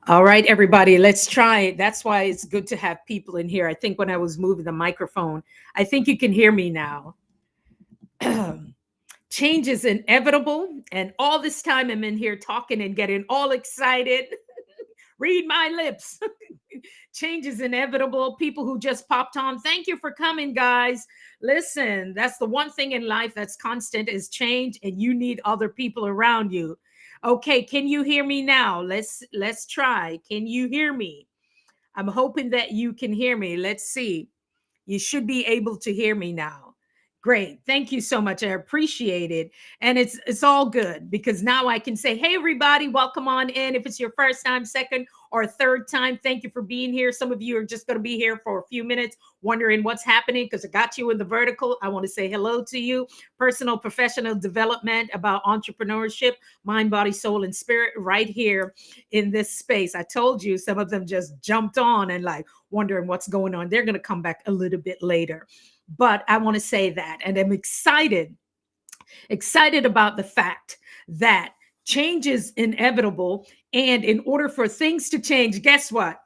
All right, everybody, let's try it. That's why it's good to have people in here. I think when I was moving the microphone, I think you can hear me now. Change is inevitable. And all this time I'm in here talking and getting all excited. Read my lips. Change is inevitable. People who just popped on, thank you for coming, guys. Listen, that's the one thing in life that's constant is change, and you need other people around you. Okay, can you hear me now? Let's try. Can you hear me? I'm hoping that you can hear me. Let's see. You should be able to hear me now. Great. Thank you so much. I appreciate it. And it's all good because now I can say, "Hey everybody, welcome on in. If it's your first time, second or third time, thank you for being here. Some of you are just going to be here for a few minutes wondering what's happening because I got you in the vertical. I want to say hello to you. Personal professional development about entrepreneurship, mind, body, soul and spirit right here in this space. I told you some of them just jumped on and like wondering what's going on. They're going to come back a little bit later. But I want to say that. And I'm excited about the fact that change is inevitable. And in order for things to change, guess what?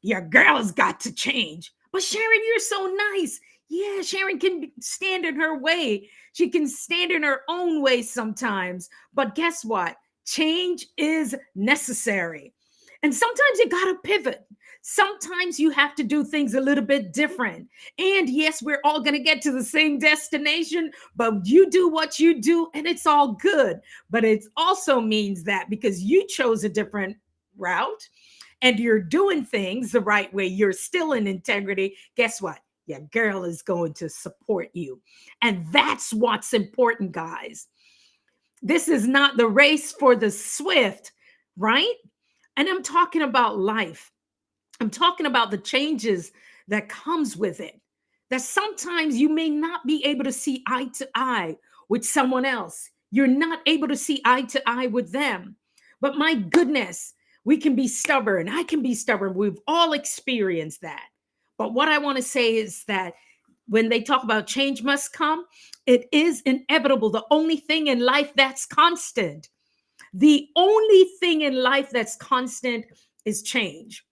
Your girl's got to change. But Sharon, you're so nice. Yeah, Sharon can stand in her way. She can stand in her own way sometimes. But guess what? Change is necessary. And sometimes you got to pivot. Sometimes you have to do things a little bit different. And yes, we're all going to get to the same destination, but you do what you do and it's all good. But it also means that because you chose a different route and you're doing things the right way, you're still in integrity. Guess what? Your girl is going to support you. And that's what's important, guys. This is not the race for the swift, right? And I'm talking about life. I'm talking about the changes that comes with it. That sometimes you may not be able to see eye to eye with someone else. You're not able to see eye to eye with them. But my goodness, we can be stubborn. I can be stubborn. We've all experienced that. But what I want to say is that when they talk about change must come, it is inevitable. The only thing in life that's constant, the only thing in life that's constant is change.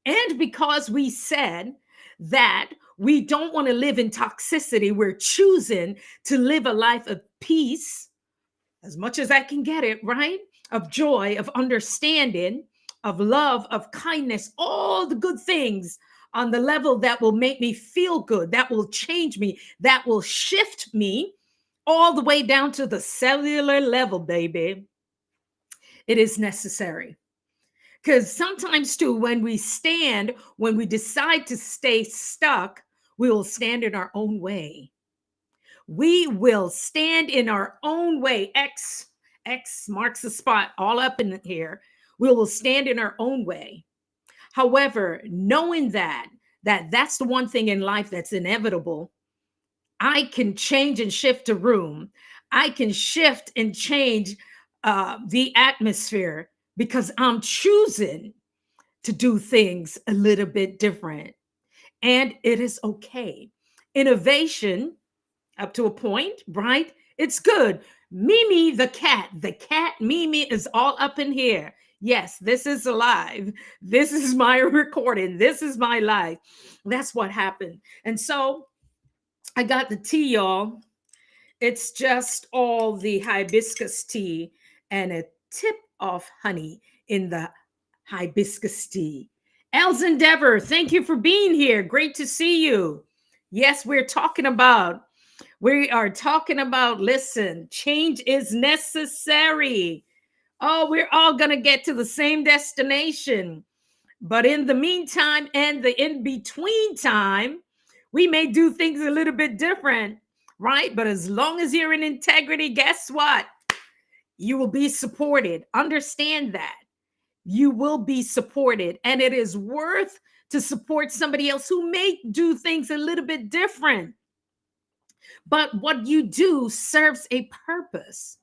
And because we said that we don't want to live in toxicity, we're choosing to live a life of peace as much as I can get it, right? Of joy, of understanding, of love, of kindness, all the good things on the level that will make me feel good, that will change me, that will shift me all the way down to the cellular level, baby. It is necessary. Because sometimes, too, when we decide to stay stuck, we will stand in our own way. We will stand in our own way. X marks the spot all up in here. We will stand in our own way. However, knowing that's the one thing in life that's inevitable, I can change and shift a room. I can shift and change the atmosphere because I'm choosing to do things a little bit different. And it is okay. Innovation, up to a point, right? It's good. Mimi the cat Mimi is all up in here. Yes, this is alive. This is my recording. This is my life. That's what happened. And so I got the tea, y'all. It's just all the hibiscus tea and a tip of honey in the hibiscus tea. Els Endeavor, thank you for being here. Great to see you. Yes, we are talking about, listen, change is necessary. Oh, we're all going to get to the same destination. But in the meantime and the in between time, we may do things a little bit different, right? But as long as you're in integrity, guess what? You will be supported. Understand that. You will be supported. And it is worth to support somebody else who may do things a little bit different. But what you do serves a purpose.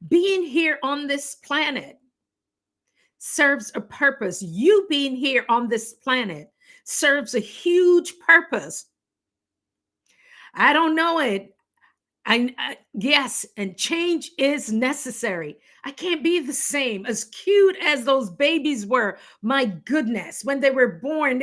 Being here on this planet serves a purpose. You being here on this planet serves a huge purpose. I don't know it. Yes, and change is necessary. I can't be the same. As cute as those babies were, my goodness, when they were born,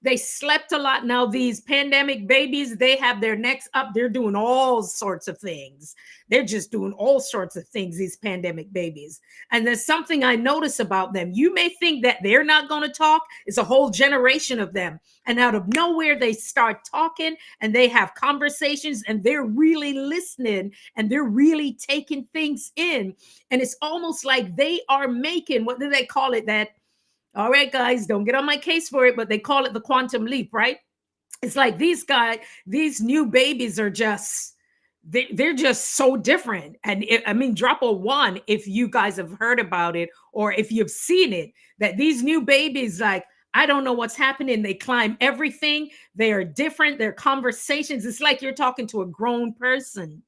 they slept a lot. Now, these pandemic babies, they have their necks up. They're doing all sorts of things. They're just doing all sorts of things, these pandemic babies. And there's something I notice about them. You may think that they're not going to talk, it's a whole generation of them. And out of nowhere, they start talking and they have conversations and they're really listening and they're really taking things in. And it's almost like they are making, what do they call it? That, all right, guys, don't get on my case for it, but they call it the quantum leap, right? It's like these guys, these new babies are just, they're just so different. And I mean, drop a one if you guys have heard about it or if you've seen it, that these new babies, like, I don't know what's happening. They climb everything. They are different. Their conversations, it's like you're talking to a grown person.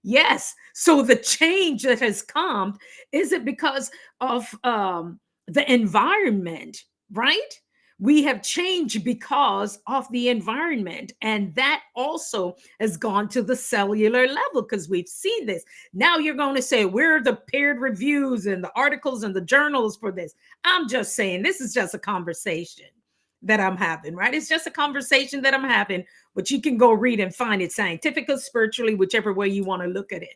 Yes. So the change that has come, is it because of the environment, right? We have changed because of the environment. And that also has gone to the cellular level because we've seen this. Now you're going to say, where are the peer reviews and the articles and the journals for this? I'm just saying, this is just a conversation that I'm having, right? It's just a conversation that I'm having, but you can go read and find it scientific or spiritually, whichever way you want to look at it.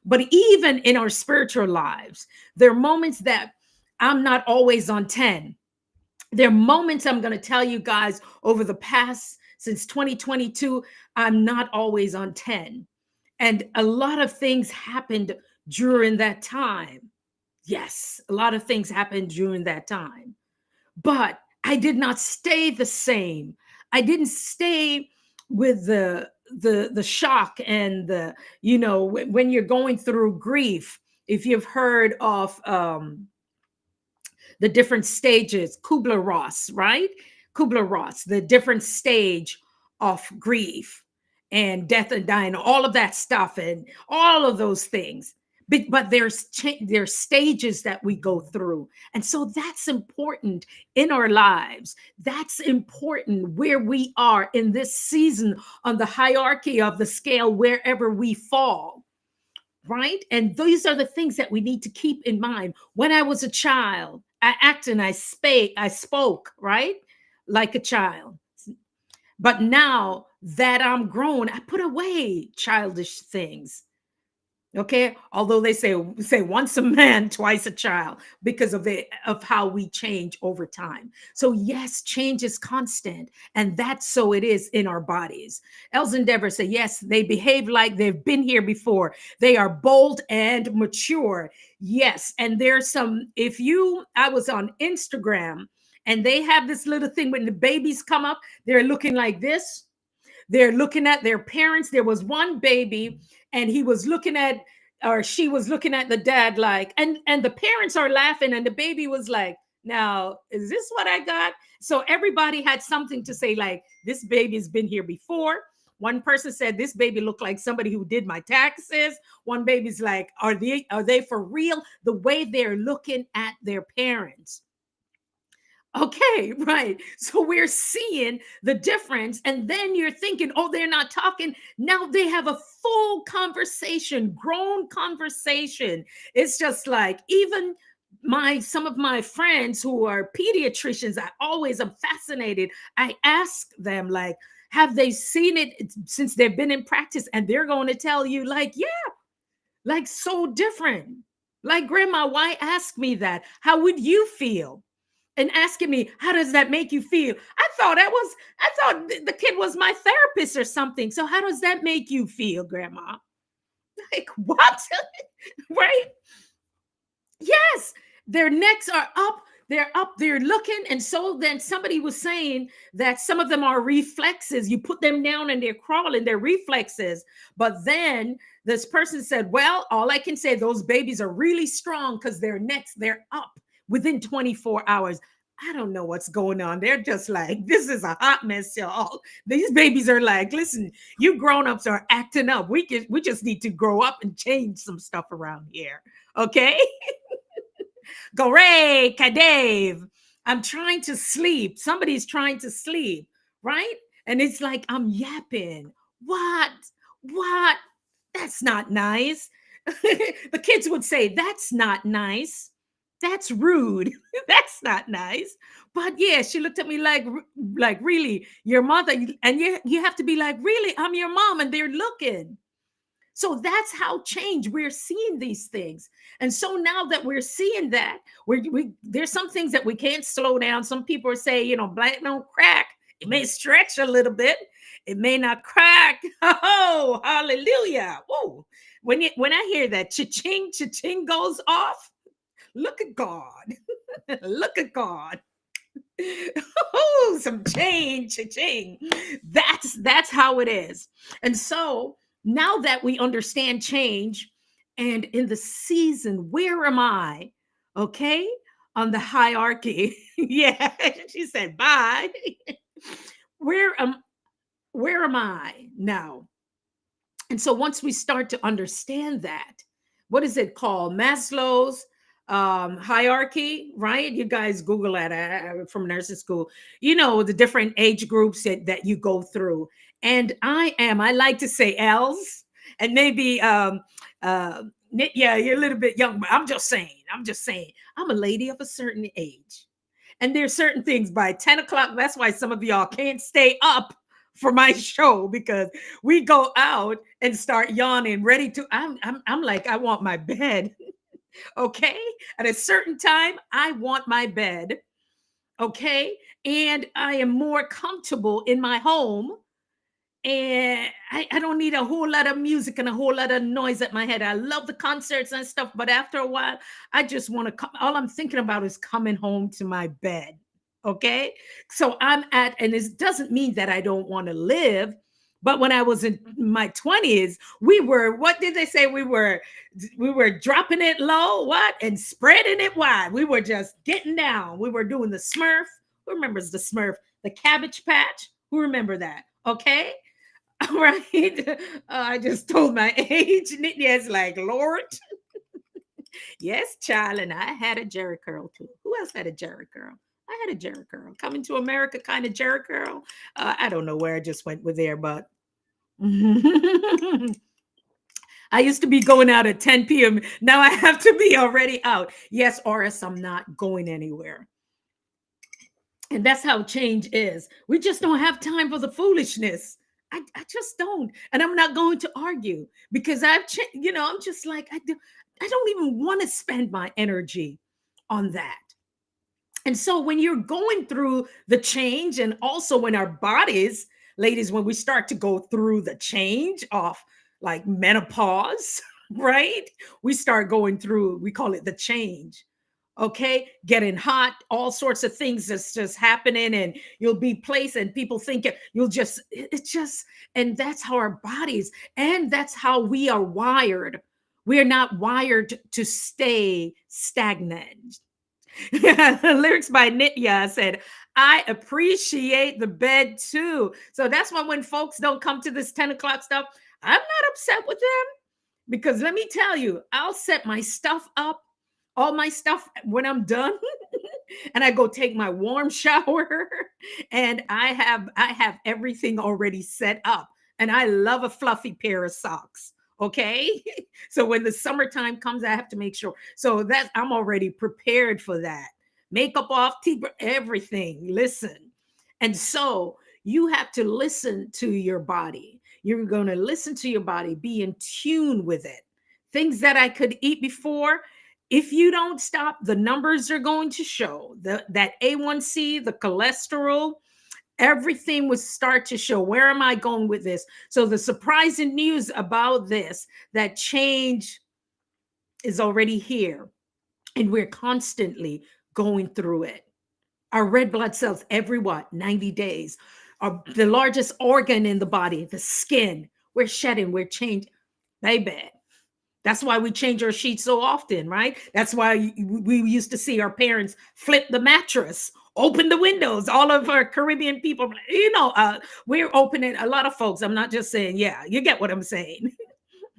But even in our spiritual lives, there are moments that I'm not always on 10. There are moments, I'm going to tell you guys, over the past, since 2022, I'm not always on 10. And a lot of things happened during that time. Yes, a lot of things happened during that time. But I did not stay the same. I didn't stay with the shock and the, when you're going through grief. If you've heard of the different stages, Kubler-Ross, right? Kubler-Ross, the different stage of grief and death and dying, all of that stuff and all of those things. But there's stages that we go through. And so that's important in our lives. That's important where we are in this season on the hierarchy of the scale, wherever we fall. Right. And these are the things that we need to keep in mind. When I was a child, I acted and I spoke, right? Like a child. But now that I'm grown, I put away childish things. Okay, although they say once a man, twice a child, because of how we change over time. So yes, change is constant, and that's so it is in our bodies. Elson Dever said, yes, they behave like they've been here before. They are bold and mature. Yes, and there's some. I was on Instagram, and they have this little thing when the babies come up, they're looking like this. They're looking at their parents. There was one baby, and he was looking at, or she was looking at the dad like, and the parents are laughing, and the baby was like, now, is this what I got? So everybody had something to say, like, this baby's been here before. One person said, this baby looked like somebody who did my taxes. One baby's like, are they for real? The way they're looking at their parents. Okay, right. So we're seeing the difference. And then you're thinking, oh, they're not talking. Now they have a full conversation, grown conversation. It's just like, even some of my friends who are pediatricians, I always am fascinated. I ask them, like, have they seen it since they've been in practice? And they're going to tell you, like, yeah, like, so different. Like, grandma, why ask me that? How would you feel? And asking me, how does that make you feel? I thought the kid was my therapist or something. So how does that make you feel, grandma? Like, what? Right? Yes, their necks are up. They're up, they're looking. And so then somebody was saying that some of them are reflexes. You put them down and they're crawling, they're reflexes. But then this person said, well, all I can say, those babies are really strong because their necks, they're up within 24 hours. I don't know what's going on. They're just like, this is a hot mess, y'all. These babies are like, listen, you grown-ups are acting up. We just need to grow up and change some stuff around here. Okay. Gore, Kadave. I'm trying to sleep. Somebody's trying to sleep, right? And it's like I'm yapping. What? That's not nice. The kids would say, that's not nice. That's rude. That's not nice. But yeah, she looked at me like really, your mother, and you have to be like, really, I'm your mom, and they're looking. So that's how change we're seeing these things. And so now that we're seeing that, there's some things that we can't slow down. Some people say, black don't crack. It may stretch a little bit. It may not crack. Oh, hallelujah. Whoa. When I hear that cha-ching, cha-ching goes off, look at God. Look at God. Oh, some change, cha-ching. That's how it is. And so now that we understand change and in the season, where am I? Okay, on the hierarchy. Yeah, she said bye. where am where am I now? And so once we start to understand that, what is it called? Maslow's hierarchy, right? You guys Google that from nursing school. The different age groups that you go through. And I like to say L's, and maybe yeah, you're a little bit young, but I'm just saying, I'm a lady of a certain age. And there's certain things by 10 o'clock. That's why some of y'all can't stay up for my show, because we go out and start yawning, ready to. I'm like, I want my bed. Okay. At a certain time, I want my bed. Okay. And I am more comfortable in my home, and I don't need a whole lot of music and a whole lot of noise at my head. I love the concerts and stuff, but after a while, I just want to come. All I'm thinking about is coming home to my bed. Okay. So and it doesn't mean that I don't want to live. But when I was in my 20s, what did they say? We were dropping it low, what? And spreading it wide. We were just getting down. We were doing the Smurf. Who remembers the Smurf? The Cabbage Patch? Who remember that? Okay. Right. I just told my age. Nitya's like, Lord. Yes, child. And I had a Jerry curl too. Who else had a Jerry curl? I had a Jerry curl. Coming to America kind of Jerry curl. I don't know where I just went with there, but I used to be going out at 10 p.m. Now I have to be already out. Yes, or else I'm not going anywhere. And that's how change is. We just don't have time for the foolishness. I just don't. And I'm not going to argue, because I'm just like, I don't even want to spend my energy on that. And so when you're going through the change, and also when our bodies, ladies, when we start to go through the change of like menopause, right? We start going through, we call it the change. Okay, getting hot, all sorts of things that's just happening, and you'll be placed, and people think it's just, and that's how our bodies, and that's how we are wired. We are not wired to stay stagnant. Lyrics by Nitya said, I appreciate the bed too. So that's why when folks don't come to this 10 o'clock stuff, I'm not upset with them, because let me tell you, I'll set my stuff up, all my stuff when I'm done. And I go take my warm shower, and I have everything already set up. And I love a fluffy pair of socks. Okay. So when the summertime comes, I have to make sure. So that I'm already prepared for that. Makeup off, everything. Listen. And so you have to listen to your body. You're going to listen to your body, be in tune with it. Things that I could eat before, if you don't stop, the numbers are going to show that A1C, the cholesterol, everything would start to show. Where am I going with this? So the surprising news about this, that change is already here, and we're constantly going through it. Our red blood cells, every 90 days, are the largest organ in the body, the skin. We're shedding, we're changing. Baby, that's why we change our sheets so often, right? That's why we used to see our parents flip the mattress, open the windows. All of our Caribbean people, we're opening, a lot of folks, I'm not just saying, yeah, you get what I'm saying.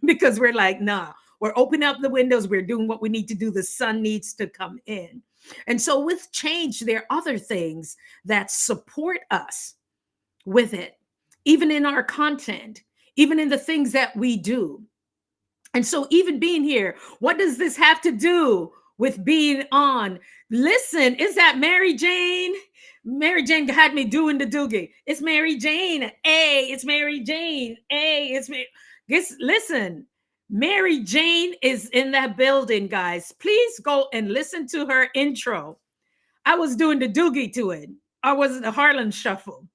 Because we're like, nah, we're opening up the windows. We're doing what we need to do. The sun needs to come in. And so with change, there are other things that support us with it, even in our content, even in the things that we do. And so, even being here, what does this have to do with being on? Listen, is that Mary Jane? Mary Jane had me doing the doogie. It's Mary Jane. Hey, it's Mary Jane. Hey, it's me. Listen, Mary Jane is in that building, guys. Please go and listen to her intro. I was doing the doogie to it. I was the Harlem Shuffle.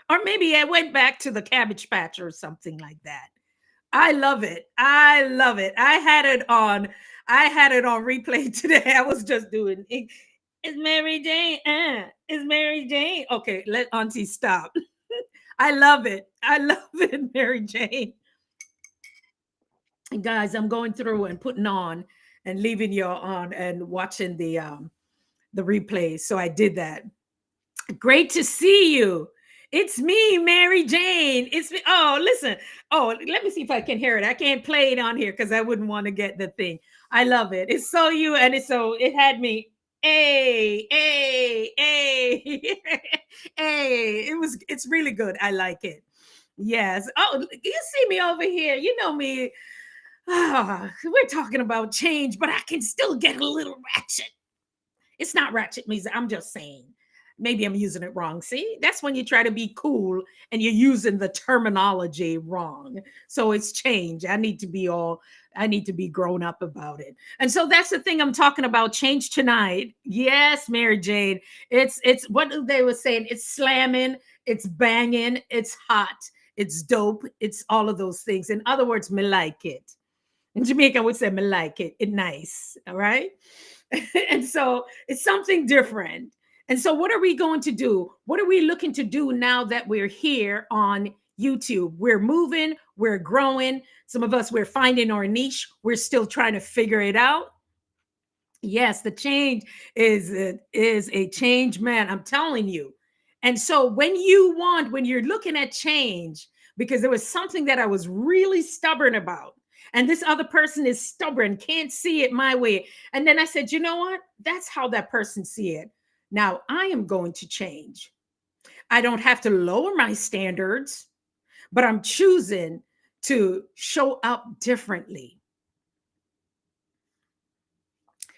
Or maybe I went back to the Cabbage Patch or something like that. I love it. I love it. I had it on. I had it on replay today. I was just doing it. It's Mary Jane. It's Mary Jane. Okay, let Auntie stop. I love it. I love it, Mary Jane. And guys, I'm going through and putting on and leaving you on and watching the replay. So I did that. Great to see you. It's me, Mary Jane. It's me. Oh, listen. Oh, let me see if I can hear it. I can't play it on here because I wouldn't want to get the thing. I love it. It's so you, and it's so it had me. Hey, hey, hey, hey. It's really good. I like it. Yes. Oh, you see me over here. You know me. We're talking about change, but I can still get a little ratchet. It's not ratchet music. I'm just saying. Maybe I'm using it wrong. See, that's when you try to be cool and you're using the terminology wrong. So it's change. I need to be grown up about it. And so that's the thing I'm talking about. Change tonight. Yes, Mary Jane. It's what they were saying. It's slamming, it's banging, it's hot, it's dope, it's all of those things. In other words, me like it. In Jamaica, would say me like it. It nice. All right. And so it's something different. And so, what are we going to do? What are we looking to do now that we're here on YouTube? We're moving, we're growing. Some of us, we're finding our niche. We're still trying to figure it out. Yes, the change is a change, man. I'm telling you. And so, when you're looking at change, because there was something that I was really stubborn about, and this other person is stubborn, can't see it my way. And then I said, you know what? That's how that person see it. Now I am going to change. I don't have to lower my standards, but I'm choosing to show up differently.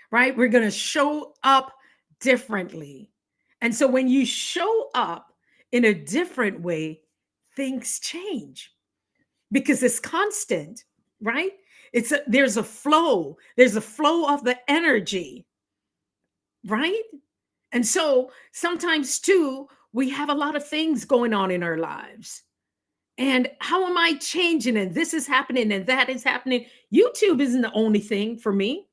Right? We're going to show up differently. And so when you show up in a different way, things change because it's constant, right? There's a flow. There's a flow of the energy, right? And so sometimes too, we have a lot of things going on in our lives. And how am I changing? And this is happening and that is happening. YouTube isn't the only thing for me.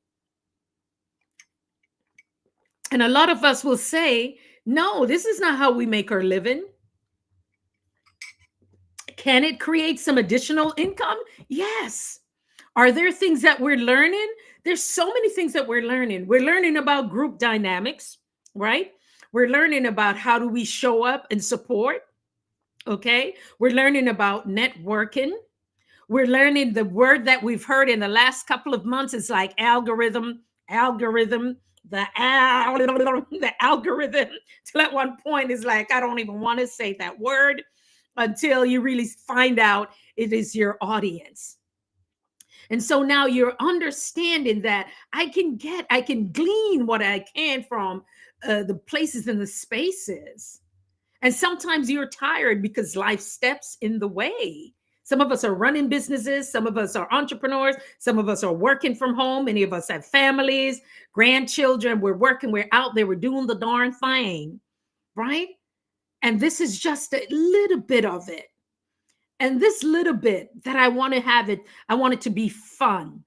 And a lot of us will say, no, this is not how we make our living. Can it create some additional income? Yes. Are there things that we're learning? There's so many things that we're learning. We're learning about group dynamics, right? We're learning about how do we show up and support. Okay. We're learning about networking. We're learning the word that we've heard in the last couple of months is like algorithm, the algorithm. Till at one point is like, I don't even want to say that word until you really find out it is your audience. And so now you're understanding that I can glean what I can from the places and the spaces. And sometimes you're tired because life steps in the way. Some of us are running businesses. Some of us are entrepreneurs. Some of us are working from home. Many of us have families, grandchildren. We're working. We're out there. We're doing the darn thing, right? And this is just a little bit of it. And this little bit that I want to have it, I want it to be fun.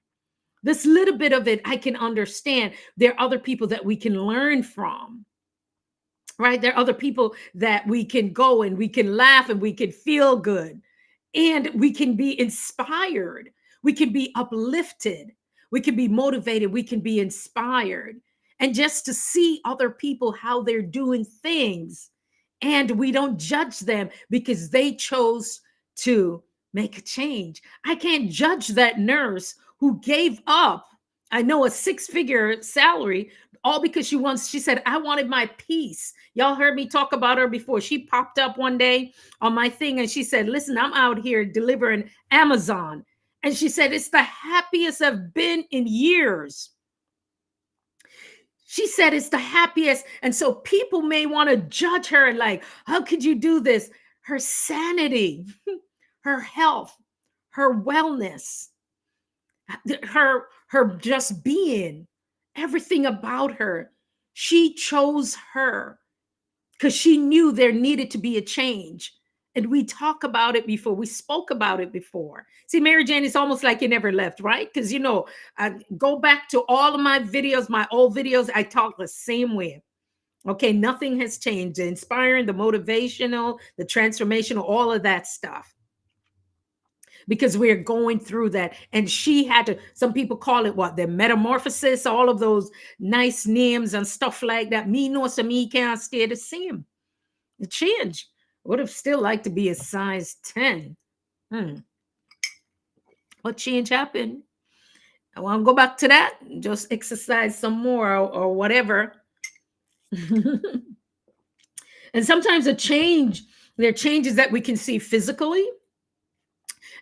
This little bit of it, I can understand. There are other people that we can learn from, right? There are other people that we can go and we can laugh and we can feel good and we can be inspired. We can be uplifted. We can be motivated. We can be inspired. And just to see other people, how they're doing things. And we don't judge them because they chose to make a change. I can't judge that nurse who gave up, I know, a 6-figure salary, all because she said, I wanted my peace. Y'all heard me talk about her before. She popped up one day on my thing and she said, listen, I'm out here delivering Amazon And she said, it's the happiest I've been in years. She said it's the happiest. And so people may want to judge her and like, how could you do this? Her sanity, her health, her wellness, her just being, everything about her. She chose her because she knew there needed to be a change. And we talk about it before. We spoke about it before. See, Mary Jane, it's almost like you never left, right? Because, you know, I go back to all of my videos, my old videos, I talk the same way. Okay, nothing has changed. The inspiring, the motivational, the transformational, all of that stuff. Because we're going through that. And she had to, some people call it what? The metamorphosis, all of those nice names and stuff like that. Me no, so me can't stay the same. The change. Would have still liked to be a size 10. What change happened? I want to go back to that. Just exercise some more or whatever. And sometimes there are changes that we can see physically.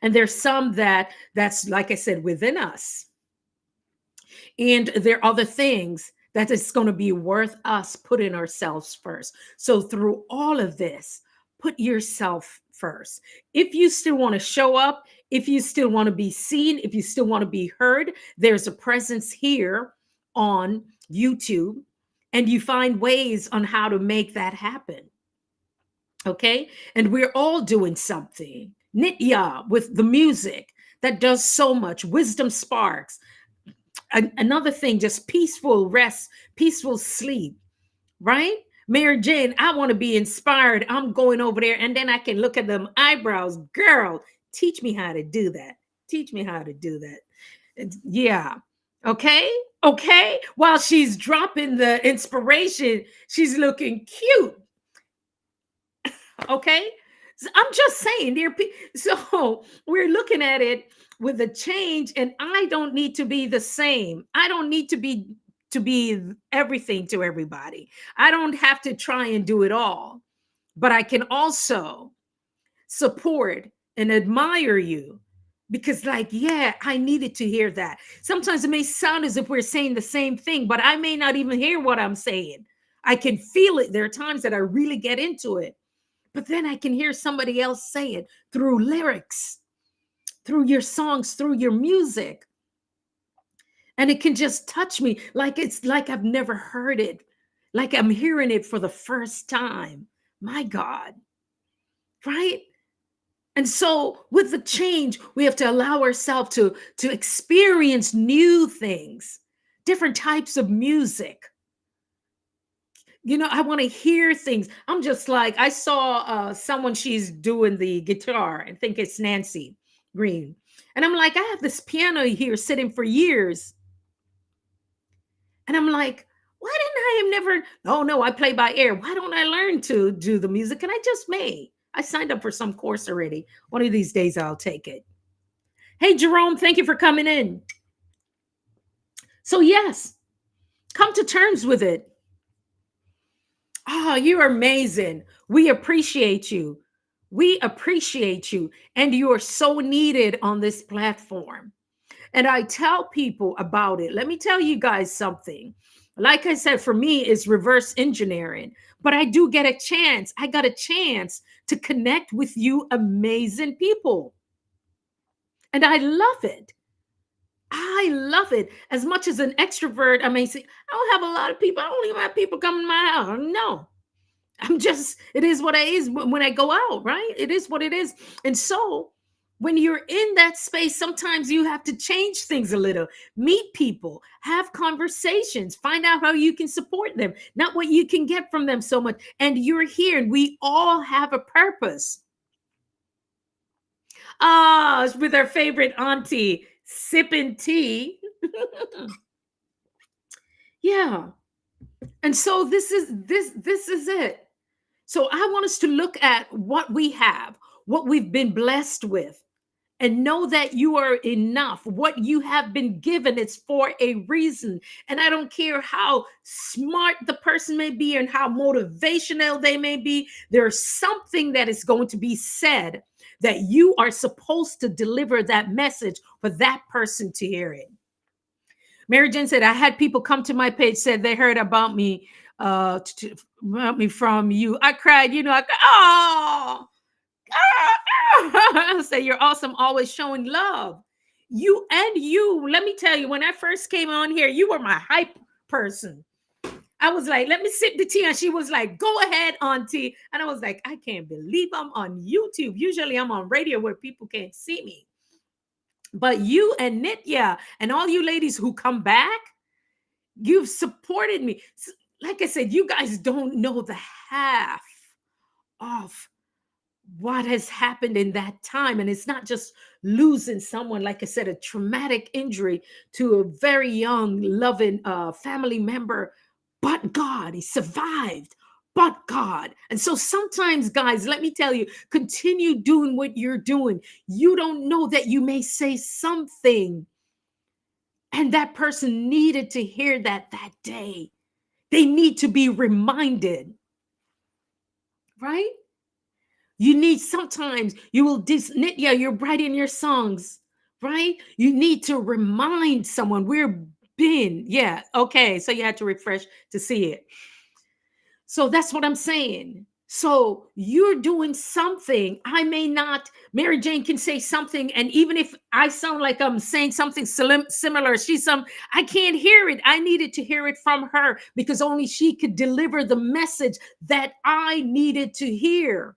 And there's some that's, like I said, within us. And there are other things that it's going to be worth us putting ourselves first. So through all of this, put yourself first. If you still want to show up, if you still want to be seen, if you still want to be heard, there's a presence here on YouTube, and you find ways on how to make that happen. Okay. And we're all doing something. Nitya with the music that does so much. Wisdom Sparks. Another thing, just peaceful rest, peaceful sleep, right? Mary Jane, I want to be inspired. I'm going over there and then I can look at them eyebrows. Girl, teach me how to do that. Teach me how to do that. Yeah. Okay. Okay. While she's dropping the inspiration, she's looking cute. Okay. So I'm just saying, so we're looking at it with a change, and I don't need to be the same. I don't need to be everything to everybody. I don't have to try and do it all, but I can also support and admire you because, like, yeah, I needed to hear that. Sometimes it may sound as if we're saying the same thing, but I may not even hear what I'm saying. I can feel it. There are times that I really get into it. But then I can hear somebody else say it through lyrics, through your songs, through your music. And it can just touch me like it's like I've never heard it, like I'm hearing it for the first time. My God. Right? And so with the change, we have to allow ourselves to experience new things, different types of music. You know, I want to hear things. I'm just like, I saw someone, she's doing the guitar. I think it's Nancy Green. And I'm like, I have this piano here sitting for years. And I'm like, why didn't I have never? Oh, no, I play by ear. Why don't I learn to do the music? And I just may. I signed up for some course already. One of these days I'll take it. Hey, Jerome, thank you for coming in. So, yes, come to terms with it. Oh, you're amazing. We appreciate you. We appreciate you. And you are so needed on this platform. And I tell people about it. Let me tell you guys something. Like I said, for me, it's reverse engineering. But I do get a chance. I got a chance to connect with you amazing people. And I love it. I love it. As much as an extrovert, I may say, I don't have a lot of people. I don't even have people coming to my house. No. I'm just, it is what it is when I go out, right? It is what it is. And so when you're in that space, sometimes you have to change things a little, meet people, have conversations, find out how you can support them, not what you can get from them so much. And you're here, and we all have a purpose. Ah, with our favorite auntie, sipping tea. Yeah. And so this is it. So I want us to look at what we have, what we've been blessed with, and know that you are enough. What you have been given is for a reason. And I don't care how smart the person may be and how motivational they may be. There's something that is going to be said that you are supposed to deliver that message for that person to hear it. Mary Jane said, I had people come to my page, said they heard about me, about me from you. I cried, oh, I say, you're awesome, always showing love. You, let me tell you, when I first came on here, you were my hype person. I was like, let me sip the tea. And she was like, go ahead, auntie. And I was like, I can't believe I'm on YouTube. Usually I'm on radio where people can't see me. But you and Nitya and all you ladies who come back, you've supported me. Like I said, you guys don't know the half of what has happened in that time. And it's not just losing someone, like I said, a traumatic injury to a very young, loving family member, but God, he survived. But God. And so sometimes, guys, let me tell you, continue doing what you're doing. You don't know that you may say something, and that person needed to hear that day. They need to be reminded, right? You need, sometimes you will yeah, you're writing your songs, right? You need to remind someone yeah, okay. So you had to refresh to see it. So that's what I'm saying. So you're doing something. I may not, Mary Jane can say something, and even if I sound like I'm saying something similar, I can't hear it. I needed to hear it from her because only she could deliver the message that I needed to hear.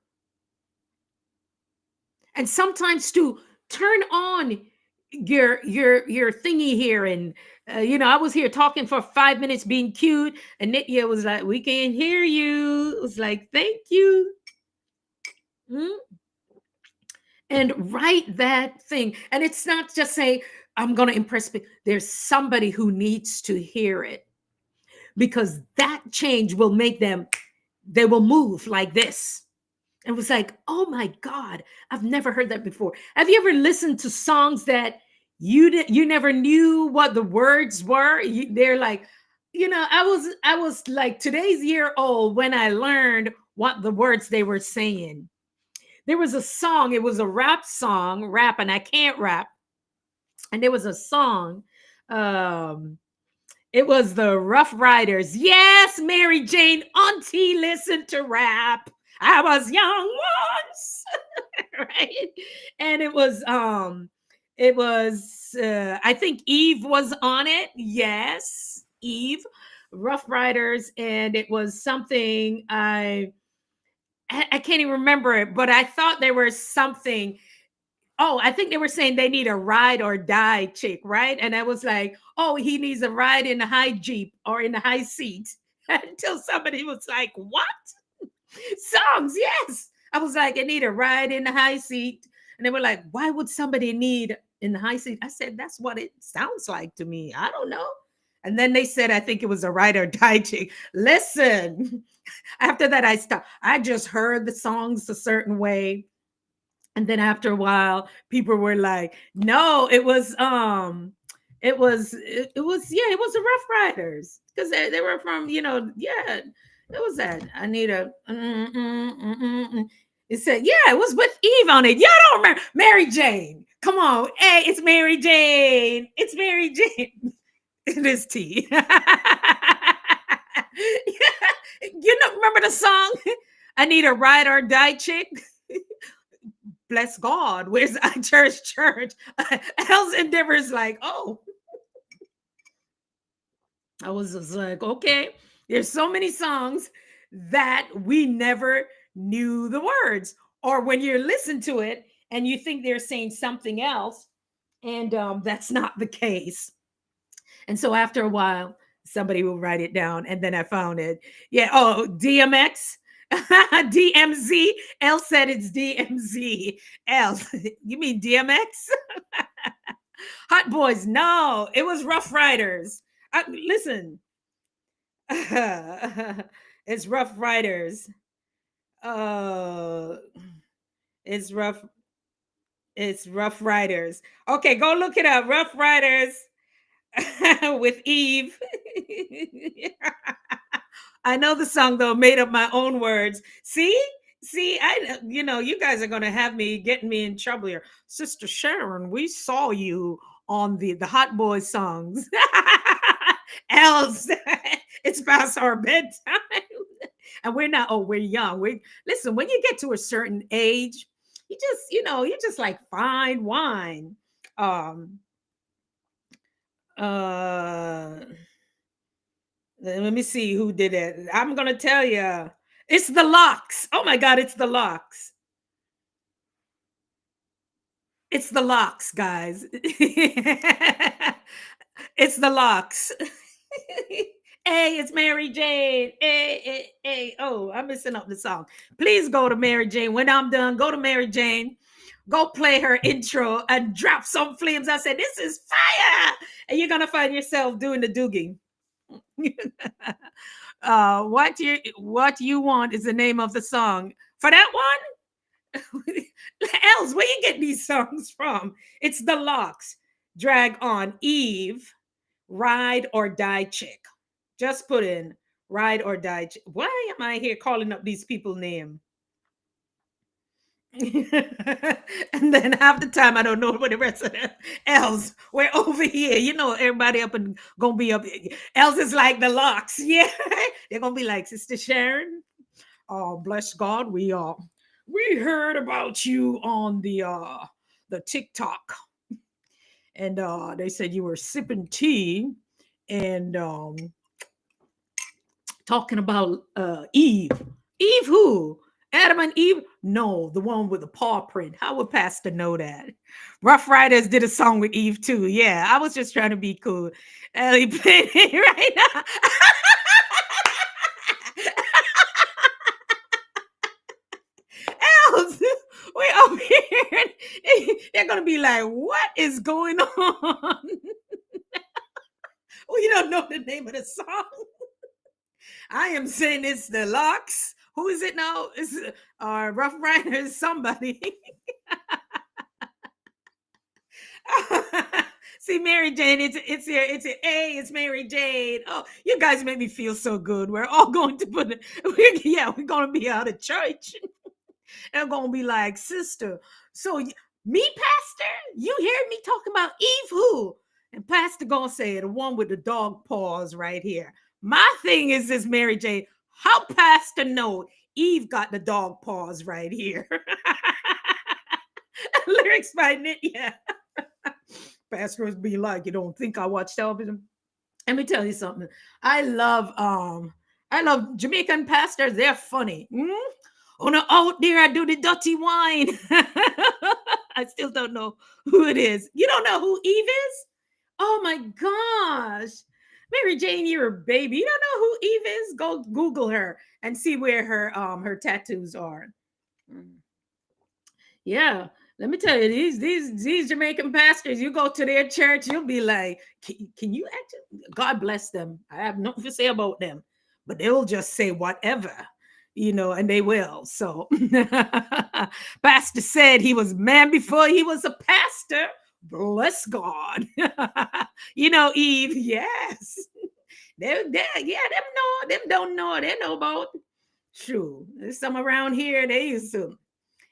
And sometimes to turn on your thingy here, and I was here talking for 5 minutes being cute, and Nitya was like, we can't hear you. It was like, thank you. And write that thing. And it's not just say, I'm going to impress people. There's somebody who needs to hear it, because that change will make them, they will move like this. It was like, oh my God, I've never heard that before. Have you ever listened to songs that you never knew what the words were? They're like, I was like today's year old when I learned what the words they were saying. There was a song, it was a rap, and I can't rap. And there was a song, it was the Rough Riders. Yes, Mary Jane, auntie listened to rap. I was young once, right? And it was I think Eve was on it. Yes, Eve, Rough Riders, and it was something I can't even remember it, but I thought there was something. Oh, I think they were saying they need a ride or die chick, right? And I was like, oh, he needs a ride in the high Jeep or in the high seat. Until somebody was like, what? Songs, yes. I was like, I need a ride in the high seat. And they were like, why would somebody need in the high seat? I said, that's what it sounds like to me. I don't know. And then they said, I think it was a ride or die chick. Listen, after that, I stopped. I just heard the songs a certain way. And then after a while, people were like, no, it was it was the Rough Riders, because they were from, yeah, it was that. I need a it said, yeah, it was with Eve on it. Y'all don't remember Mary Jane. Come on. Hey, it's Mary Jane. It's Mary Jane. It is T. Remember the song? I need a ride or die chick. Bless God, where's I church? Else Endeavor's like, oh. I was just like, okay, there's so many songs that we never knew the words. Or when you listen to it and you think they're saying something else, and that's not the case. And so after a while, somebody will write it down, and then I found it. Yeah, oh, DMX. DMZ. L said it's DMZ. L, you mean DMX? Hot Boys. No, it was Rough Riders. Listen, it's Rough Riders. Uh, it's rough. It's Rough Riders. Okay, go look it up. Rough Riders with Eve. I know the song though, made up my own words. See? See, you guys are gonna have me getting me in trouble here. Sister Sharon, we saw you on the Hot Boys songs. Else, it's past our bedtime. And we're not, oh, we're young. We listen, when you get to a certain age, you just like fine wine. Um uh Let me see who did it. I'm gonna tell you. It's the Locks. Oh my god, it's the Locks. It's the Locks, guys. It's the Locks. Hey, it's Mary Jane. Hey, hey, hey. Oh, I'm messing up the song. Please go to Mary Jane. When I'm done, go to Mary Jane. Go play her intro and drop some flames. I said, this is fire. And you're gonna find yourself doing the doogie. What you want is the name of the song. For that one, else where you get these songs from? It's the Locks. Drag on Eve, Ride or Die Chick. Just put in Ride or Die Chick. Why am I here calling up these people name? And then half the time I don't know what the rest of them else. We're over here. Everybody up and gonna be up. Else is like the Locks. Yeah. They're gonna be like, Sister Sharon. Oh, bless God. We heard about you on the TikTok. And they said you were sipping tea and talking about Eve. Eve who? Adam and Eve? No, the one with the paw print. How would Pastor know that? Rough Riders did a song with Eve too. Yeah, I was just trying to be cool. Ellie played it right now. Else, we over here. They're gonna be like, "What is going on?" We don't know the name of the song. I am saying it's the Locks. Who is it now? Is Rough Riders? Somebody. See, Mary Jane, it's Mary Jane. Oh, you guys make me feel so good. We're all going to we're gonna be out of church. They're gonna be like, sister. So me, Pastor, you hear me talking about Eve who? And Pastor gonna say the one with the dog paws right here. My thing is this, Mary Jane. How Pastor know Eve got the dog paws right here? Lyrics by Nick, yeah. Pastors be like, you don't think I watch television? Let me tell you something. I love Jamaican pastors. They're funny. Oh no, out there I do the dirty wine. I still don't know who it is. You don't know who Eve is? Oh my gosh. Mary Jane, you're a baby. You don't know who Eve is? Go Google her and see where her tattoos are. Mm. Yeah, let me tell you, these Jamaican pastors, you go to their church, you'll be like, can you actually? God bless them. I have nothing to say about them, but they'll just say whatever, and they will. So, Pastor said he was man before he was a pastor. Bless God. Eve, yes. Yeah, them don't know. They know about. True. There's some around here, they used to.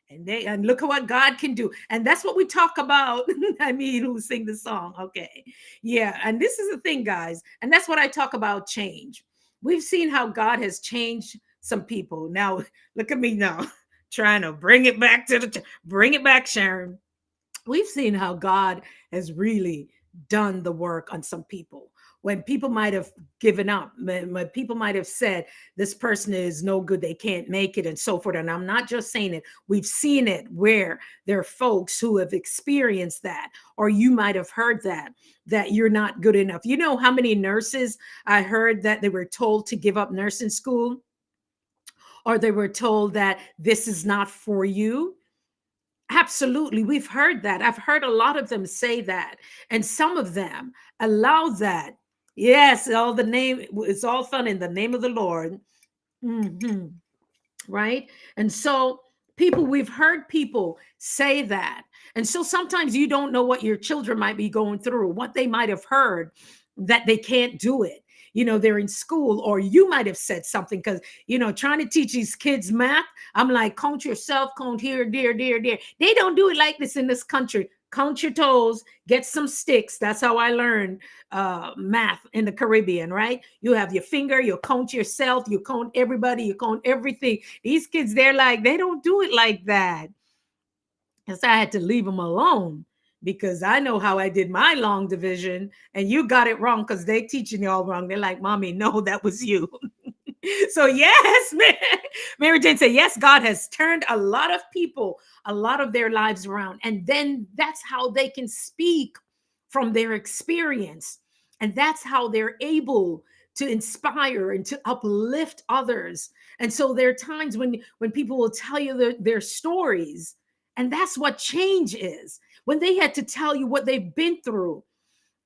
And look at what God can do. And that's what we talk about. I mean, who sing the song. Okay. Yeah. And this is the thing, guys. And that's what I talk about change. We've seen how God has changed some people. Now, look at me now, trying to bring it back bring it back, Sharon. We've seen how God has really done the work on some people. When people might have given up, when people might have said, this person is no good, they can't make it, and so forth. And I'm not just saying it, we've seen it where there are folks who have experienced that, or you might have heard that you're not good enough. You know how many nurses I heard that they were told to give up nursing school, or they were told that this is not for you? Absolutely. We've heard that. I've heard a lot of them say that. And some of them allow that. Yes, it's all fun in the name of the Lord. Mhm. Right? And so we've heard people say that. And so sometimes you don't know what your children might be going through, what they might have heard that they can't do it. they're in school, or you might have said something, because trying to teach these kids math, I'm like, count yourself, count here, there. They don't do it like this in this country. Count your toes, get some sticks. That's how I learned math in the Caribbean, right? You have your finger, you count yourself, you count everybody, you count everything. These kids, they're like, they don't do it like that. And so I had to leave them alone, because I know how I did my long division, and you got it wrong because they teaching you all wrong. They're like, Mommy, no, that was you. So yes, Mary Jane said, yes, God has turned a lot of people, a lot of their lives around. And then that's how they can speak from their experience. And that's how they're able to inspire and to uplift others. And so there are times when people will tell you their stories, and that's what change is. When they had to tell you what they've been through,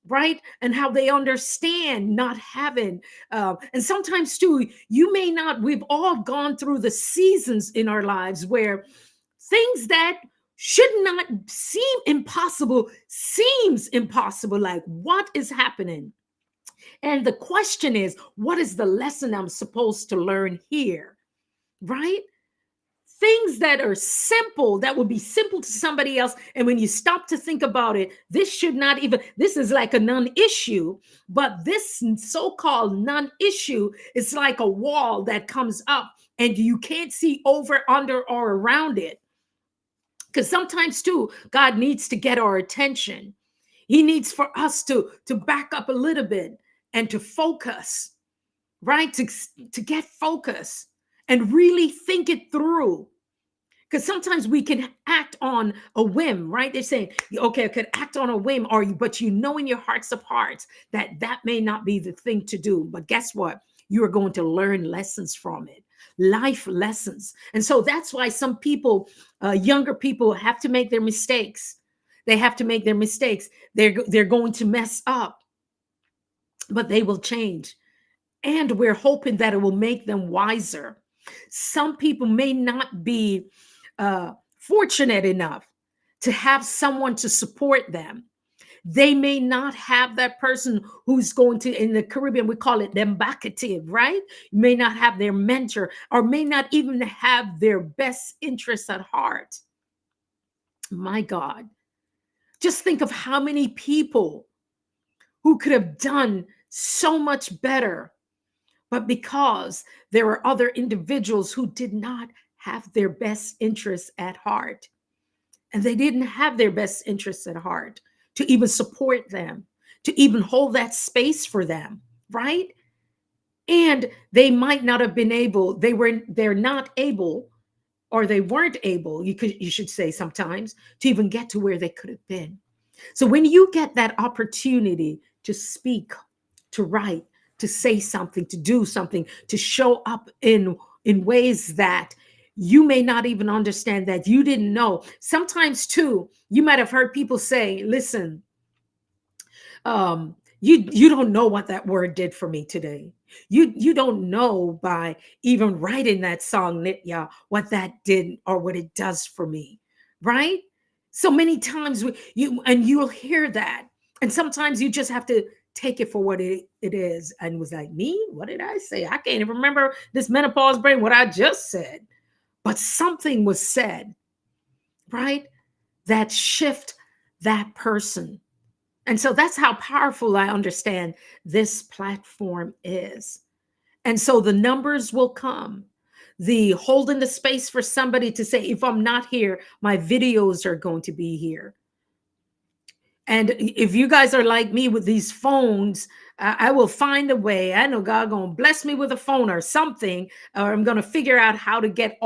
right? And how they understand not having, and sometimes too, you may not, we've all gone through the seasons in our lives where things that should not seem impossible seems impossible. Like, what is happening? And the question is, what is the lesson I'm supposed to learn here? Right? Things that are simple, that would be simple to somebody else. And when you stop to think about it, this should not even, this is like a non-issue, but this so-called non-issue is like a wall that comes up and you can't see over, under, or around it. Because sometimes too, God needs to get our attention. He needs for us to back up a little bit and to focus, right? To get focus and really think it through. Because sometimes we can act on a whim, right? They're saying, okay, I could act on a whim, but you know in your hearts of hearts that that may not be the thing to do. But guess what? You are going to learn lessons from it, life lessons. And so that's why some people, younger people, have to make their mistakes. They have to make their mistakes. They're going to mess up, but they will change. And we're hoping that it will make them wiser. Some people may not be fortunate enough to have someone to support them. They may not have that person who's going to, in the Caribbean, we call it dembacative, right? May not have their mentor, or may not even have their best interests at heart. My God, just think of how many people who could have done so much better, but because there are other individuals who did not have their best interests at heart, and they didn't have their best interests at heart to even support them, to even hold that space for them, right? And they might not have been able, they're not able, or they weren't able, you should say sometimes, to even get to where they could have been. So when you get that opportunity to speak, to write, to say something, to do something, to show up in ways that you may not even understand, that you didn't know. Sometimes too, you might have heard people say, listen, you don't know what that word did for me today. You don't know, by even writing that song, Nitya, what that did or what it does for me, right? So many times you'll hear that, and sometimes you just have to take it for what it is. And was like, me, what did I say? I can't even remember, this menopause brain, what I just said. But something was said, right, that shift that person. And so that's how powerful I understand this platform is. And so the numbers will come. The holding the space for somebody to say, if I'm not here, my videos are going to be here. And if you guys are like me with these phones, I will find a way. I know God gonna bless me with a phone or something, or I'm gonna figure out how to get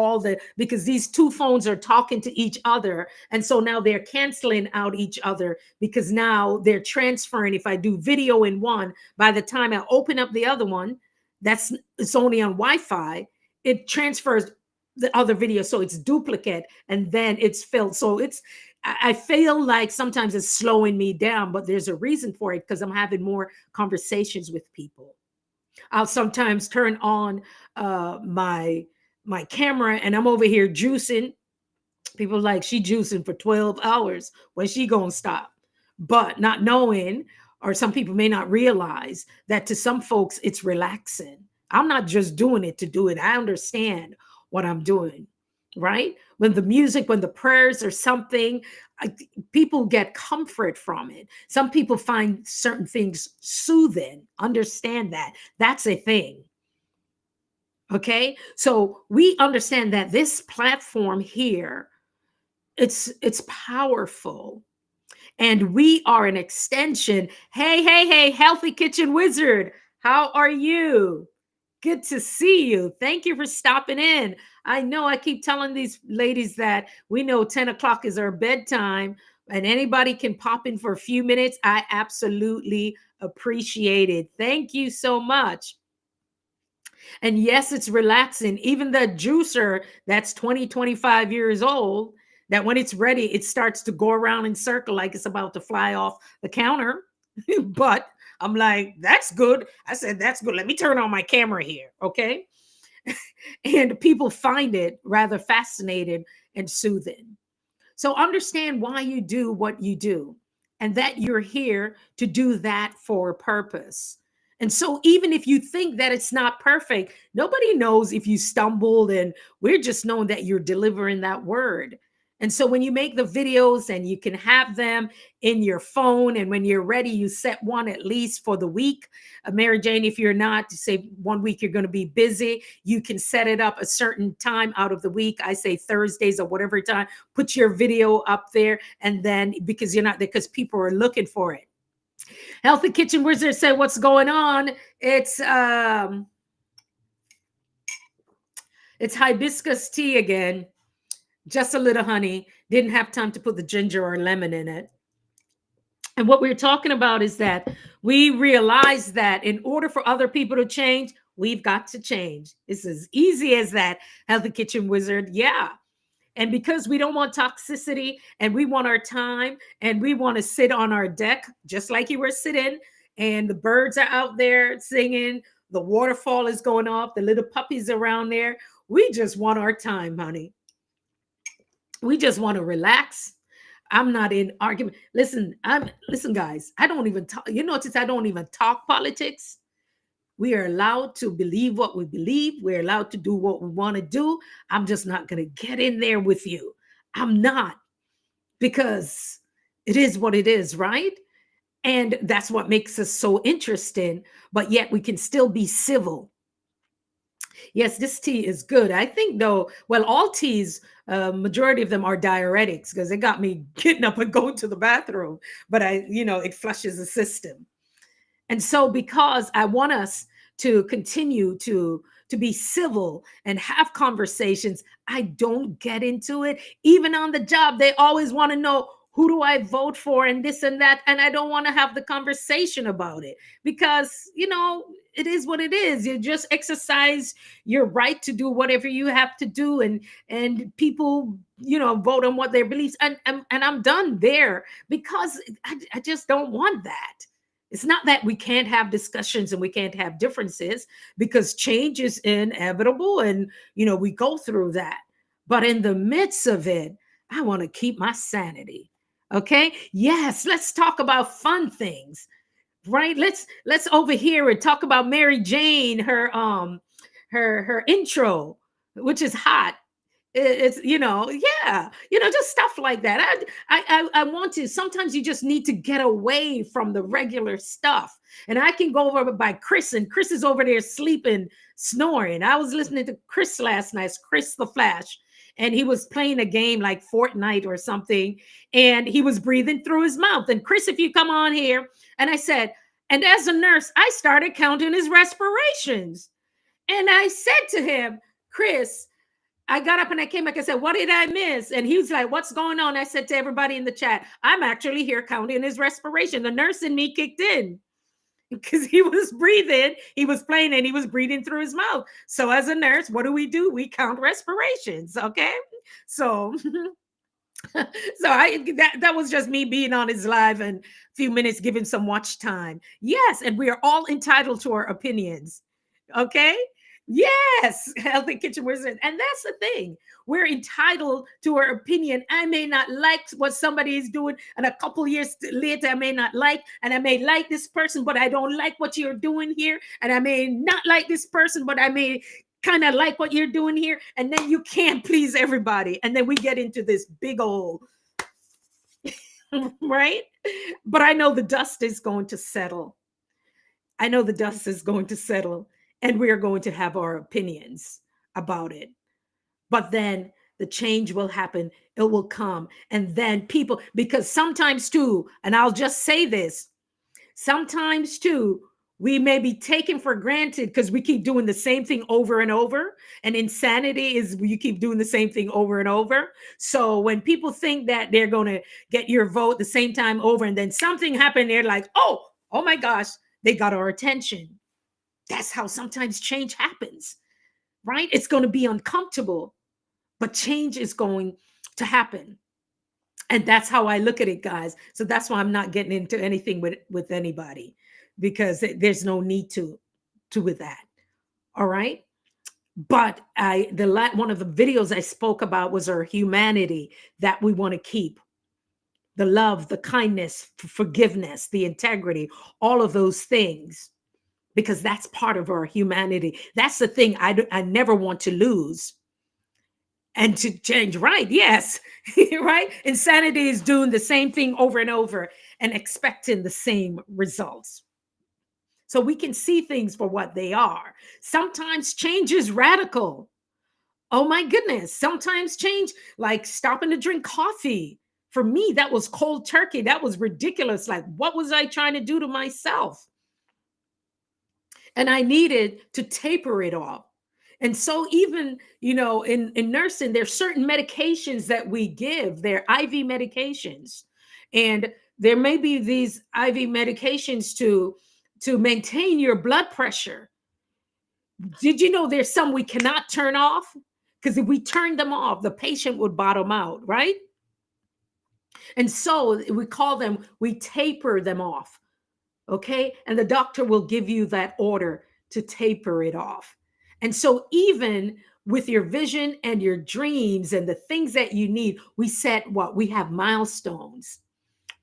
because these two phones are talking to each other. And so now they're canceling out each other, because now they're transferring. If I do video in one, by the time I open up the other one, it's only on Wi-Fi, it transfers the other video. So it's duplicate, and then it's filled. So I feel like sometimes it's slowing me down, but there's a reason for it, because I'm having more conversations with people. I'll sometimes turn on my camera, and I'm over here juicing. People like, she juicing for 12 hours. When she gonna stop? But not knowing, or some people may not realize that to some folks it's relaxing. I'm not just doing it to do it. I understand what I'm doing, right? When the music, when the prayers or something, I, people get comfort from it. Some people find certain things soothing. Understand that. That's a thing. Okay? So we understand that this platform here, it's powerful, and we are an extension. Hey, hey, hey, Healthy Kitchen Wizard, how are you? Good to see you. Thank you for stopping in. I know I keep telling these ladies that we know 10 o'clock is our bedtime, and anybody can pop in for a few minutes. I absolutely appreciate it. Thank you so much. And yes, it's relaxing. Even the juicer that's 20, 25 years old, that when it's ready, it starts to go around in circle like it's about to fly off the counter. But I'm like, that's good. I said, that's good. Let me turn on my camera here. Okay. And people find it rather fascinating and soothing. So understand why you do what you do, and that you're here to do that for a purpose. And so even if you think that it's not perfect, nobody knows if you stumbled, and we're just knowing that you're delivering that word. And so when you make the videos and you can have them in your phone, and when you're ready, you set one at least for the week. Mary Jane, if you're not, say 1 week you're going to be busy, you can set it up a certain time out of the week. I say Thursdays or whatever time, put your video up there, and then because you're not there, because people are looking for it. Healthy Kitchen Wizard said, what's going on? It's hibiscus tea again. Just a little honey. Didn't have time to put the ginger or lemon in it. And what we're talking about is that we realize that in order for other people to change, we've got to change. It's as easy as that, Healthy Kitchen Wizard. Yeah. And because we don't want toxicity, and we want our time, and we want to sit on our deck, just like you were sitting, and the birds are out there singing, the waterfall is going off, the little puppies around there. We just want our time, honey. We just want to relax. I'm not in argument. Listen, guys, I don't even talk. You notice I don't even talk politics. We are allowed to believe what we believe. We're allowed to do what we want to do. I'm just not going to get in there with you. I'm not, because it is what it is, right? And that's what makes us so interesting, but yet we can still be civil. Yes, this tea is good. I think, though, well, all teas, majority of them are diuretics, because it got me getting up and going to the bathroom. But it flushes the system. And so because I want us to continue to be civil and have conversations, I don't get into it. Even on the job, they always want to know, who do I vote for, and this and that. And I don't want to have the conversation about it, because, it is what it is. You just exercise your right to do whatever you have to do. And people, vote on what their beliefs. And I'm done there, because I just don't want that. It's not that we can't have discussions and we can't have differences, because change is inevitable, and we go through that. But in the midst of it, I want to keep my sanity. Okay? Yes, let's talk about fun things. Right? Let's over here and talk about Mary Jane, her intro, which is hot. It's yeah, just stuff like that. I want to. Sometimes you just need to get away from the regular stuff. And I can go over by Chris, and Chris is over there sleeping, snoring. I was listening to Chris last night, Chris the Flash, and he was playing a game like Fortnite or something, and he was breathing through his mouth. And Chris, if you come on here, and I said, and as a nurse, I started counting his respirations, and I said to him, Chris, I got up and I came back and said, what did I miss? And he was like, what's going on? I said to everybody in the chat, I'm actually here counting his respiration. The nurse in me kicked in, because he was breathing, he was playing, and he was breathing through his mouth. So as a nurse, what do? We count respirations. Okay. So, that was just me being on his live and a few minutes, giving some watch time. Yes. And we are all entitled to our opinions. Okay. Yes, healthy kitchen wisdom. And that's the thing. We're entitled to our opinion. I may not like what somebody is doing, and a couple years later, I may not like, and I may like this person, but I don't like what you're doing here. And I may not like this person, but I may kind of like what you're doing here. And then you can't please everybody. And then we get into this big old, right? But I know the dust is going to settle. I know the dust is going to settle, and we are going to have our opinions about it. But then the change will happen, it will come. And then people, because sometimes too, and I'll just say this, sometimes too, we may be taken for granted because we keep doing the same thing over and over. And insanity is you keep doing the same thing over and over. So when people think that they're going to get your vote the same time over, and then something happened, they're like, oh my gosh, they got our attention. That's how sometimes change happens, right? It's going to be uncomfortable, but change is going to happen. And that's how I look at it, guys. So that's why I'm not getting into anything with anybody, because there's no need to with that. All right. But one of the videos I spoke about was our humanity that we want to keep, the love, the kindness, forgiveness, the integrity, all of those things, because that's part of our humanity. That's the thing I never want to lose. And to change, right? Yes, right? Insanity is doing the same thing over and over and expecting the same results. So we can see things for what they are. Sometimes change is radical. Oh my goodness. Sometimes change, like stopping to drink coffee. For me, that was cold turkey. That was ridiculous. Like, what was I trying to do to myself? And I needed to taper it off. And so even, in nursing, there's certain medications that we give. They're IV medications. And there may be these IV medications to maintain your blood pressure. Did you know there's some we cannot turn off? Because if we turn them off, the patient would bottom out, right? And so we taper them off. Okay. And the doctor will give you that order to taper it off. And so, even with your vision and your dreams and the things that you need, we have milestones,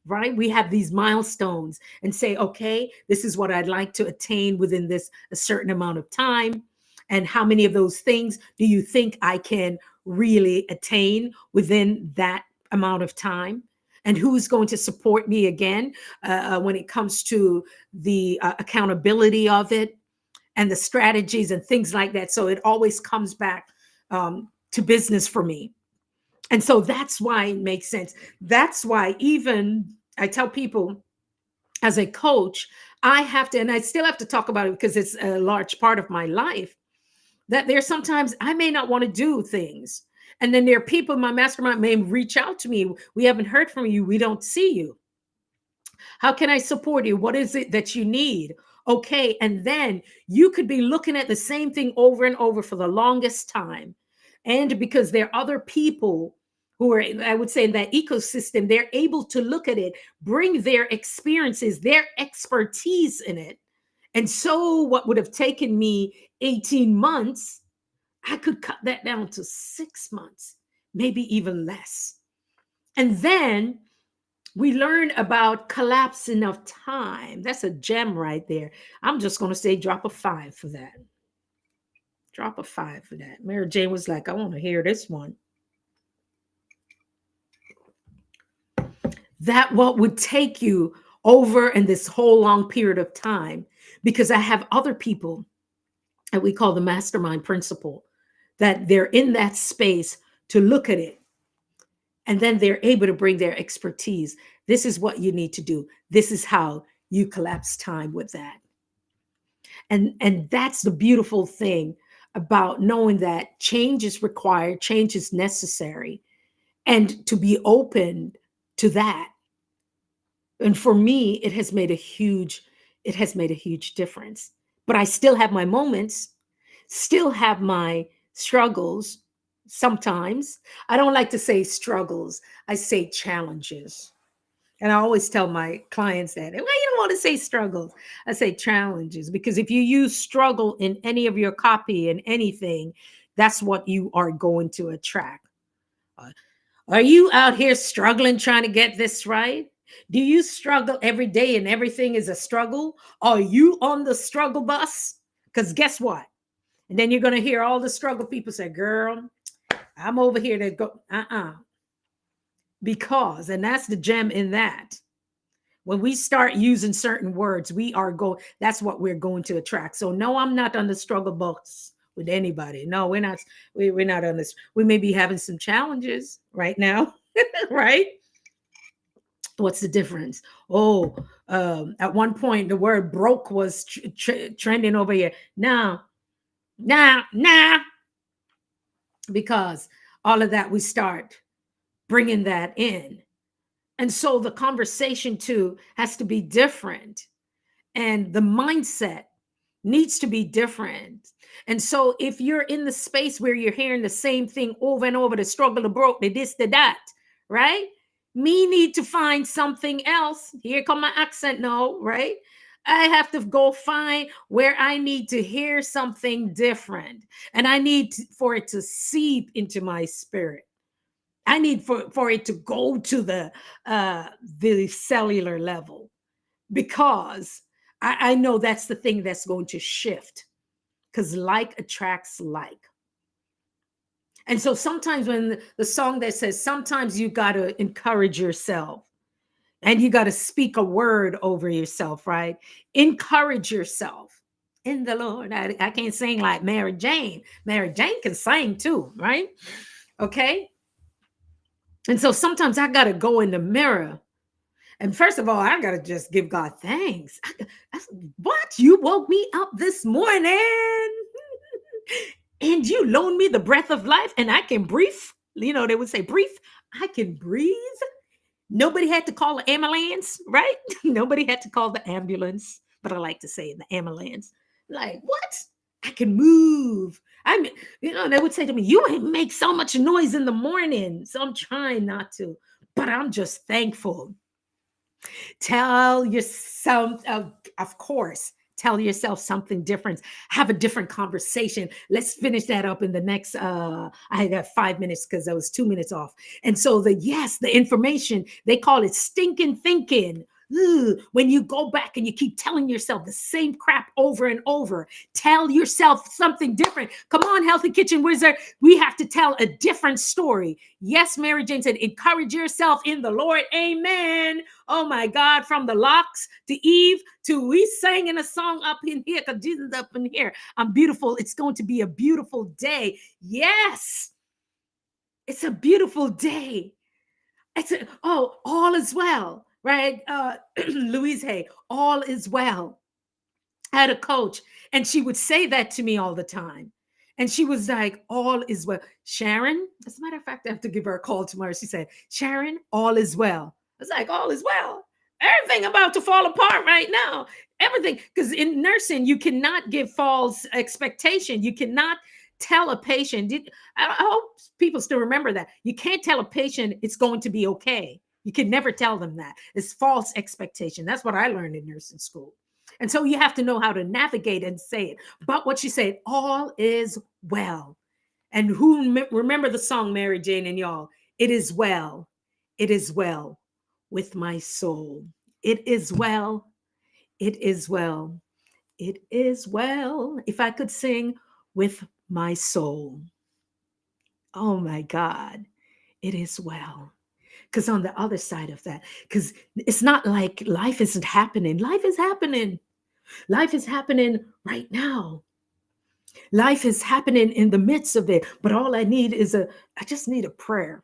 right? We have these milestones and say, okay, this is what I'd like to attain within this a certain amount of time. And how many of those things do you think I can really attain within that amount of time? And who's going to support me again when it comes to the accountability of it and the strategies and things like that? So it always comes back to business for me. And so that's why it makes sense. That's why even I tell people, as a coach, I have to, and I still have to talk about it because it's a large part of my life, that there's sometimes I may not want to do things. And then there are people in my mastermind may reach out to me. We haven't heard from you. We don't see you. How can I support you? What is it that you need? Okay. And then you could be looking at the same thing over and over for the longest time. And because there are other people who are, I would say, in that ecosystem, they're able to look at it, bring their experiences, their expertise in it. And so what would have taken me 18 months, I could cut that down to 6 months, maybe even less. And then we learn about collapsing of time. That's a gem right there. I'm just going to say drop a 5 for that. Drop a 5 for that. Mary Jane was like, I want to hear this one. That what would take you over in this whole long period of time, because I have other people that we call the mastermind principle, that they're in that space to look at it. And then they're able to bring their expertise. This is what you need to do. This is how you collapse time with that. And that's the beautiful thing about knowing that change is required, change is necessary, and to be open to that. And for me, it has made a huge difference. But I still have my moments, still have my struggles sometimes. I don't like to say struggles, I say challenges. And I always tell my clients that, well, you don't want to say struggles. I say challenges, because if you use struggle in any of your copy and anything, that's what you are going to attract. Uh, Are you out here struggling trying to get this right? Do you struggle every day and everything is a struggle? Are you on the struggle bus? Because guess what? And then you're going to hear all the struggle people say, girl, I'm over here to go, because, and that's the gem in that. When we start using certain words, we are going, that's what we're going to attract. So no, I'm not on the struggle bus with anybody. No, we're not on this. We may be having some challenges right now, right? What's the difference? Oh, at one point the word broke was trending over here. Now, because all of that, we start bringing that in. And so the conversation too has to be different, and the mindset needs to be different. And so if you're in the space where you're hearing the same thing over and over, the struggle, the broke, the this, the that, right? Me need to find something else. Here come my accent now, right? I have to go find where I need to hear something different. And I need for it to seep into my spirit. I need for it to go to the cellular level, because I know that's the thing that's going to shift, because like attracts like. And so sometimes when the song that says, sometimes you got to encourage yourself and you got to speak a word over yourself, right? Encourage yourself in the Lord. I can't sing like Mary Jane. Mary Jane can sing too, right? Okay. And so sometimes I got to go in the mirror. And first of all, I got to just give God thanks. What? You woke me up this morning and you loaned me the breath of life and I can breathe. You know, they would say, breathe. I can breathe. Nobody had to call the ambulance, right? Nobody had to call the ambulance, but I like to say the ambulance. Like, what? I can move. They would say to me, you make so much noise in the morning. So I'm trying not to, but I'm just thankful. Tell yourself, of course, tell yourself something different. Have a different conversation. Let's finish that up in the next, I got 5 minutes because I was 2 minutes off. And so the information, they call it stinking thinking. When you go back and you keep telling yourself the same crap over and over, tell yourself something different. Come on, Healthy Kitchen Wizard. We have to tell a different story. Yes, Mary Jane said, encourage yourself in the Lord. Amen. Oh my God, from the locks to Eve to we sang in a song up in here because Jesus up in here. I'm beautiful. It's going to be a beautiful day. Yes, it's a beautiful day. All is well. Right? Louise Hay, all is well. I had a coach and she would say that to me all the time. And she was like, all is well. Sharon, as a matter of fact, I have to give her a call tomorrow. She said, Sharon, all is well. I was like, all is well. Everything about to fall apart right now. Everything. Because in nursing, you cannot give false expectation. You cannot tell a patient. I hope people still remember that. You can't tell a patient it's going to be okay. You can never tell them that. It's false expectation. That's what I learned in nursing school. And so you have to know how to navigate and say it. But what she said, all is well. And who remember the song, Mary Jane and y'all? It is well. It is well with my soul. It is well. It is well. It is well. If I could sing with my soul. Oh my God. It is well. Because on the other side of that, because it's not like life isn't happening. Life is happening. Life is happening right now. Life is happening in the midst of it. But all I need is I just need a prayer.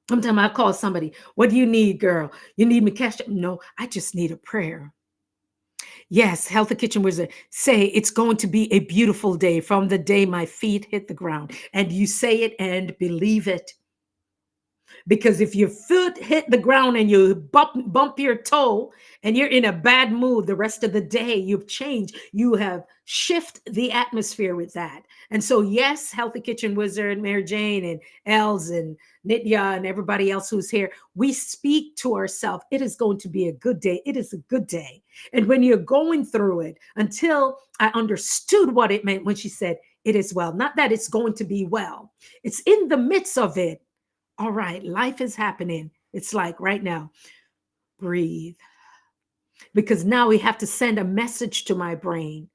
Sometimes I call somebody, what do you need, girl? You need me cash? No, I just need a prayer. Yes, Healthy Kitchen Wizard, say it's going to be a beautiful day from the day my feet hit the ground. And you say it and believe it. Because if your foot hit the ground and you bump your toe and you're in a bad mood the rest of the day, you've changed. You have shift the atmosphere with that. And so, yes, Healthy Kitchen Wizard, Mary Jane, and Els, and Nitya, and everybody else who's here, we speak to ourselves. It is going to be a good day. It is a good day. And when you're going through it, until I understood what it meant when she said, it is well, not that it's going to be well, it's in the midst of it. All right, life is happening. It's like right now, breathe. Because now we have to send a message to my brain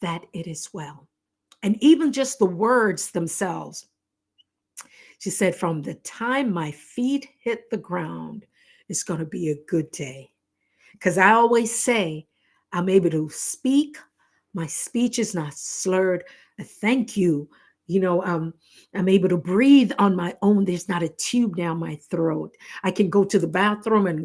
that it is well. And even just the words themselves. She said, from the time my feet hit the ground, it's going to be a good day. Because I always say, I'm able to speak. My speech is not slurred. Thank you. I'm able to breathe on my own. There's not a tube down my throat. I can go to the bathroom and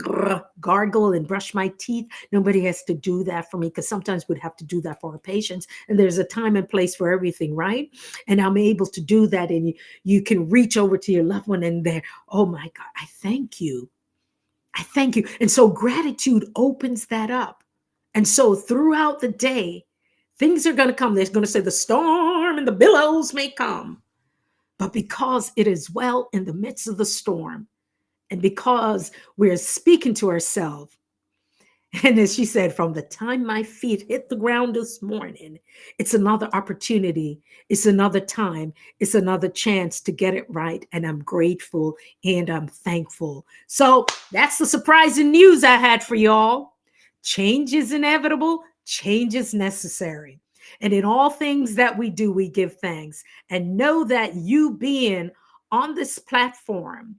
gargle and brush my teeth. Nobody has to do that for me, because sometimes we'd have to do that for our patients. And there's a time and place for everything, right? And I'm able to do that. And you can reach over to your loved one and they're, oh my God, I thank you. I thank you. And so gratitude opens that up. And so throughout the day, things are going to come. They're going to say the storm and the billows may come. But because it is well in the midst of the storm, and because we're speaking to ourselves, and as she said, from the time my feet hit the ground this morning, it's another opportunity. It's another time. It's another chance to get it right. And I'm grateful and I'm thankful. So that's the surprising news I had for y'all. Change is inevitable. Change is necessary. And in all things that we do, we give thanks. And know that you being on this platform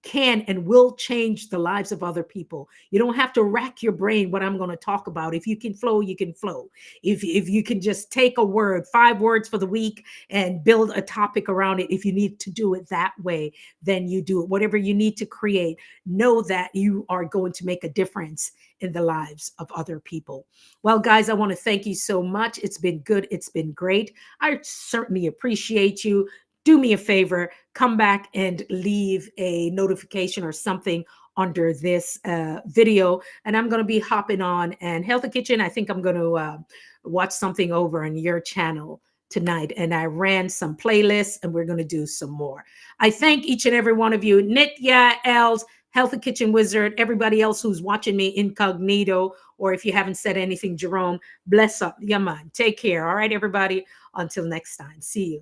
can and will change the lives of other people. You don't have to rack your brain what I'm going to talk about. If you can flow, you can flow. If you can just take a word, 5 words for the week, and build a topic around it, if you need to do it that way, then you do it. Whatever you need to create, know that you are going to make a difference in the lives of other people. Well, guys, I want to thank you so much. It's been good. It's been great. I certainly appreciate you. Do me a favor, come back and leave a notification or something under this video. And I'm going to be hopping on and Healthy Kitchen. I think I'm going to watch something over on your channel tonight. And I ran some playlists and we're going to do some more. I thank each and every one of you. Nitya, Els, Healthy Kitchen Wizard, everybody else who's watching me incognito, or if you haven't said anything, Jerome, bless up. Yeah, man. Take care. All right, everybody. Until next time. See you.